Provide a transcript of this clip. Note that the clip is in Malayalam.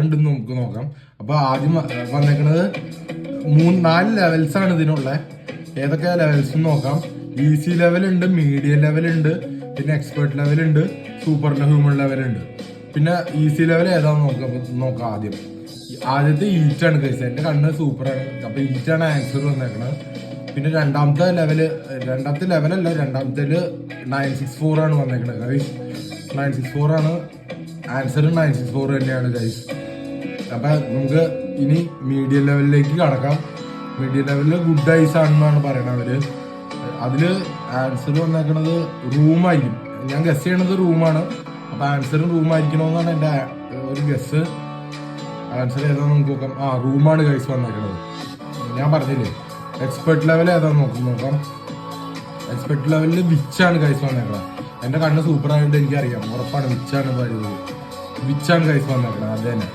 ഉണ്ടെന്ന് നമുക്ക് നോക്കാം. അപ്പൊ ആദ്യം വന്നേക്കുന്നത് 4 ലെവൽസ് ആണ് ഇതിനുള്ള. ഏതൊക്കെ ലെവൽസ് നോക്കാം. ഈസി ലെവൽ ഉണ്ട്, മീഡിയം ലെവൽ ഉണ്ട്, പിന്നെ എക്സ്പേർട്ട് ലെവൽ ഉണ്ട്, സൂപ്പർ ഹ്യൂമൻ ലെവൽ ഉണ്ട്. പിന്നെ ഈസി ലെവൽ ഏതാന്ന് നോക്കാം. ആദ്യത്തെ ഈറ്റാണ് ഗൈസ്. എന്റെ കണ്ണ് സൂപ്പറാണ്. അപ്പൊ ഈറ്റാണ് ആൻസർ വന്നേക്കണത്. പിന്നെ രണ്ടാമത്തെ ലെവലല്ല, രണ്ടാമത്തെ 964 ആണ് വന്നേക്കണത് ഗൈസ്. 964 ആണ് ആൻസർ. 964 തന്നെയാണ് ഗൈസ്. അപ്പൊ നമുക്ക് ഇനി മീഡിയം ലെവലിലേക്ക് കടക്കാം. മീഡിയം ലെവലില് ഗുഡ് ഐസ് ആണെന്നാണ് പറയണത് അവര്. അതില് ആൻസർ വന്നേക്കണത് റൂമായിരിക്കും. ഞാൻ ഗസ് ചെയ്യണത് റൂമാണ്. അപ്പൊ ആൻസർ റൂം ആയിരിക്കണമെന്നാണ് എന്റെ ഒരു ഗസ്. ആൻസർ ഏതാന്ന് നമുക്ക് നോക്കാം. റൂമാണ് ഗൈസ് വന്നേക്കണത്. ഞാൻ പറഞ്ഞില്ലേ എക്സ്പെർട്ട് ലെവൽ ഏതാന്ന് നോക്കാം. എക്സ്പെർട്ട് ലെവലില് വിച്ചാണ് ഗൈസ് വന്നേക്കണത്. എന്റെ കണ്ണ് സൂപ്പർ ആയതുകൊണ്ട് എനിക്കറിയാം, ഉറപ്പാണ് വിച്ചാണ് ഗൈസ് വന്നേക്കണത്. അത് തന്നെ.